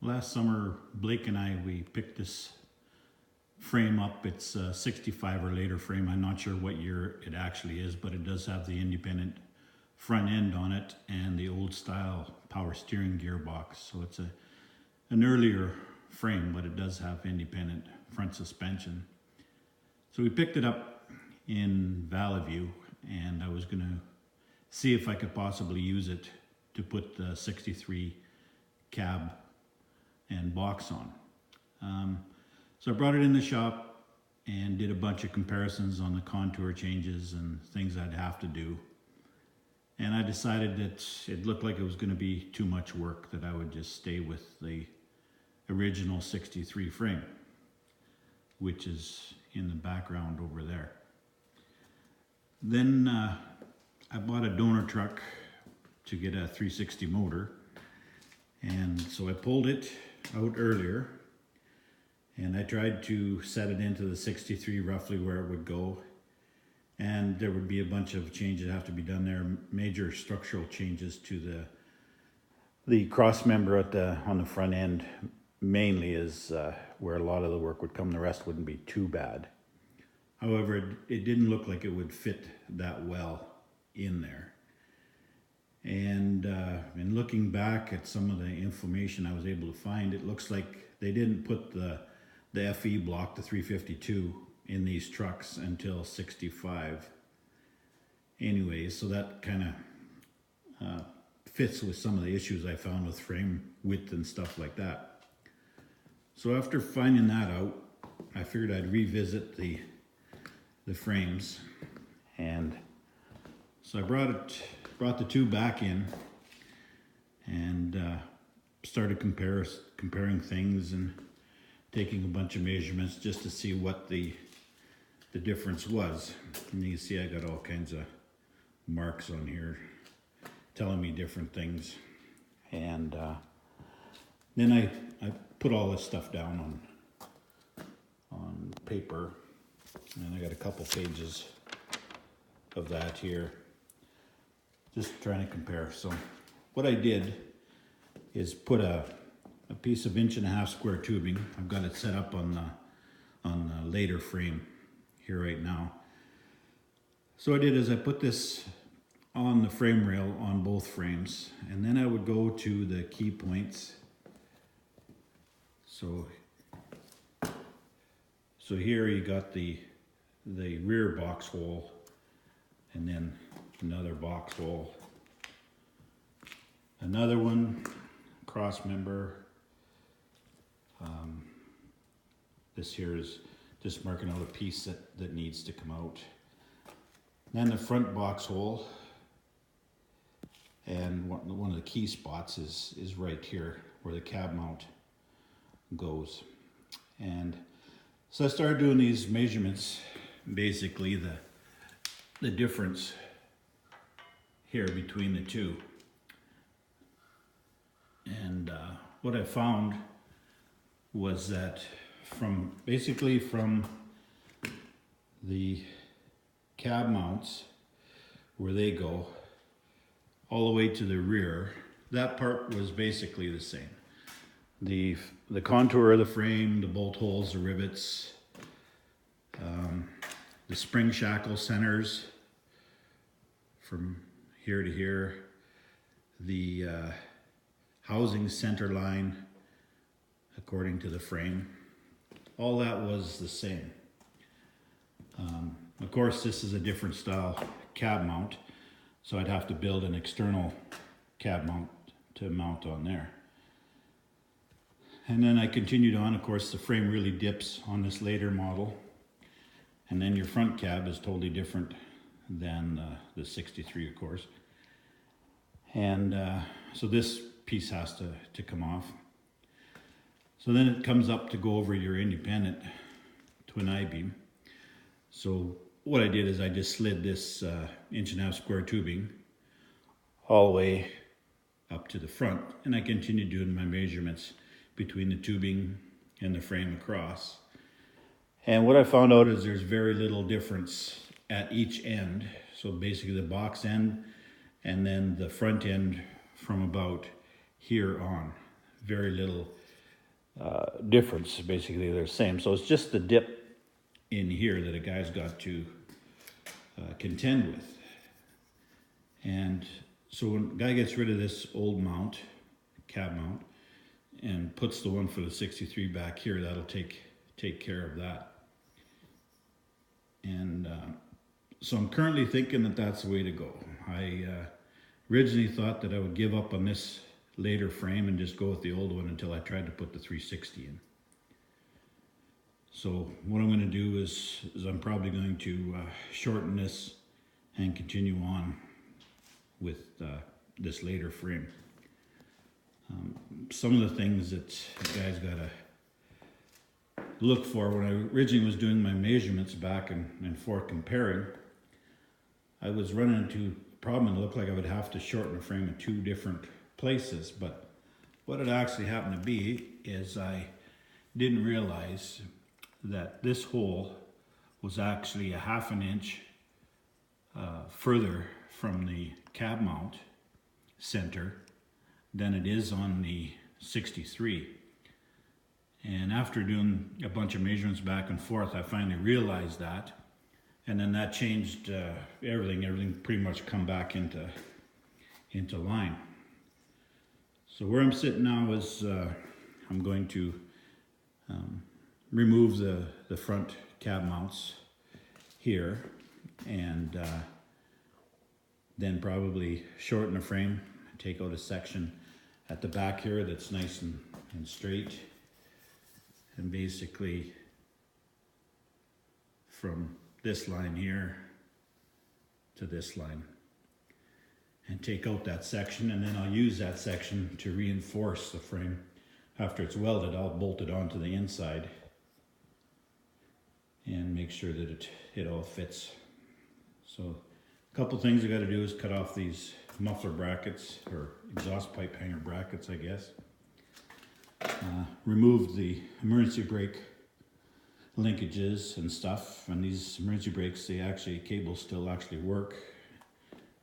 Last summer, Blake and I, we picked this frame up. It's a 65 or later frame. I'm not sure what year it actually is, but it does have the independent front end on it and the old style power steering gearbox. So it's an earlier frame, but it does have independent front suspension. So we picked it up in Valley View, and I was going to see if I could possibly use it to put the 63 cab and box on. So I brought it in the shop and did a bunch of comparisons on the contour changes and things I'd have to do. And I decided that it looked like it was going to be too much work, that I would just stay with the original 63 frame, which is in the background over there. Then I bought a donor truck to get a 360 motor, and so I pulled it out earlier and I tried to set it into the 63 roughly where it would go, and there would be a bunch of changes that have to be done there, major structural changes to the cross member on the front end mainly is where a lot of the work would come. The rest wouldn't be too bad. However, it didn't look like it would fit that well in there. And in looking back at some of the information I was able to find, it looks like they didn't put the FE block, the 352, in these trucks until 65. Anyway, so that kind of fits with some of the issues I found with frame width and stuff like that. So after finding that out, I figured I'd revisit the frames, and so I brought the two back in and started comparing things and taking a bunch of measurements just to see what the difference was. And you can see I got all kinds of marks on here telling me different things. And then I put all this stuff down on paper, and I got a couple pages of that here, just trying to compare. So what I did is put a piece of 1.5" square tubing. I've got it set up on the later frame here right now. So what I did is I put this on the frame rail on both frames, and then I would go to the key points. So here you got the rear box hole, and then another box hole, another one, cross member. This here is just marking out a piece that needs to come out. Then the front box hole, and one of the key spots is right here where the cab mount goes. And so I started doing these measurements, basically the difference here between the two. And what I found was that from the cab mounts where they go all the way to the rear, that part was basically the same. The contour of the frame, the bolt holes, the rivets, the spring shackle centers from here to here, the housing center line according to the frame, all that was the same. Of course, this is a different style cab mount, so I'd have to build an external cab mount to mount on there. And then I continued on. Of course, the frame really dips on this later model, and then your front cab is totally different than the 63, of course. And so this piece has to come off. So then it comes up to go over your independent twin I-beam. So what I did is I just slid this 1.5" square tubing all the way up to the front, and I continued doing my measurements between the tubing and the frame across. And what I found out is there's very little difference at each end. So basically the box end and then the front end from about here on. Very little difference. Basically, they're the same. So it's just the dip in here that a guy's got to contend with. And so when a guy gets rid of this old mount, cab mount, and puts the one for the 63 back here, that'll take care of that. And so I'm currently thinking that that's the way to go. I originally thought that I would give up on this later frame and just go with the old one until I tried to put the 360 in. So what I'm going to do is I'm probably going to shorten this and continue on with this later frame. Some of the things that you guys got to look for when I originally was doing my measurements back and forth comparing, I was running into a problem and it looked like I would have to shorten the frame in two different places. But what it actually happened to be is I didn't realize that this hole was actually a ½ inch further from the cab mount center than it is on the 63. And after doing a bunch of measurements back and forth, I finally realized that. And then that changed everything pretty much come back into line. So where I'm sitting now is I'm going to remove the front cab mounts here and then probably shorten the frame, take out a section at the back here that's nice and straight, and basically from this line here to this line, and take out that section, and then I'll use that section to reinforce the frame. After it's welded, I'll bolt it onto the inside and make sure that it all fits. So a couple things I got to do is cut off these muffler brackets, or exhaust pipe hanger brackets, I guess. Remove the emergency brake linkages and stuff, and these emergency brakes, cables still actually work,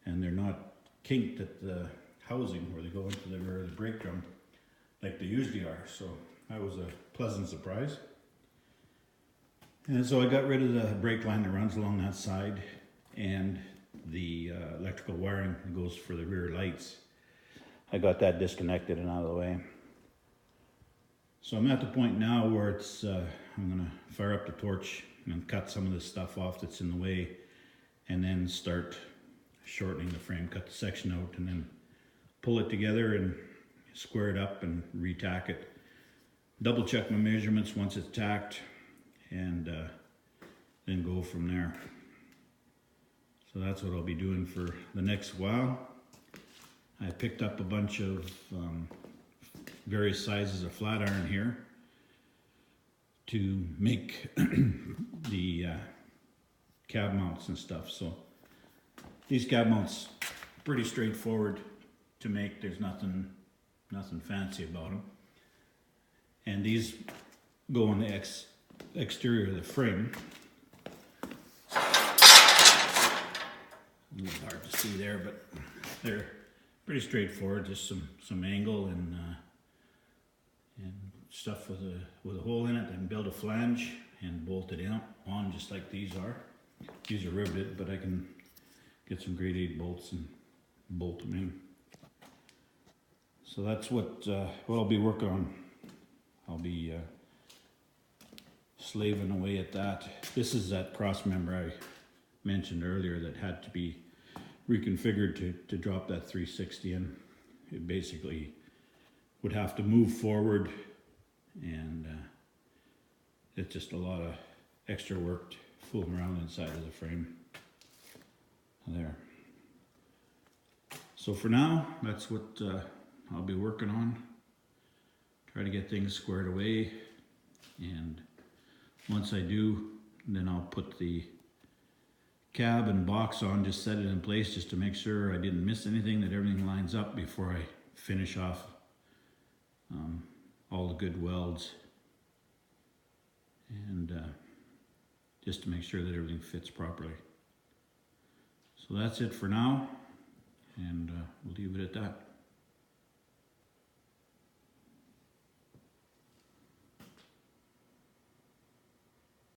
and they're not kinked at the housing where they go into the rear of the brake drum like they usually are. So that was a pleasant surprise. And so I got rid of the brake line that runs along that side and the electrical wiring that goes for the rear lights. I got that disconnected and out of the way. So I'm at the point now where it's I'm gonna fire up the torch and cut some of this stuff off that's in the way, and then start shortening the frame, cut the section out, and then pull it together and square it up and re-tack it. Double check my measurements once it's tacked, and then go from there. So that's what I'll be doing for the next while. I picked up a bunch of various sizes of flat iron here to make the cab mounts and stuff. So these cab mounts pretty straightforward to make. There's nothing fancy about them. And these go on the exterior of the frame. A little hard to see there, but they're pretty straightforward. Just some angle and stuff with a hole in it, and build a flange and bolt it on just like these are. These are riveted, but I can get some grade 8 bolts and bolt them in. So that's what I'll be working on. I'll be slaving away at that. This is that cross member I mentioned earlier that had to be reconfigured to drop that 360 in. It basically would have to move forward, and it's just a lot of extra work fooling around inside of the frame there. So for now, that's what I'll be working on. Try to get things squared away, and once I do, then I'll put the cab and box on, just set it in place just to make sure I didn't miss anything, that everything lines up before I finish off all the good welds, and just to make sure that everything fits properly. So that's it for now, and we'll leave it at that.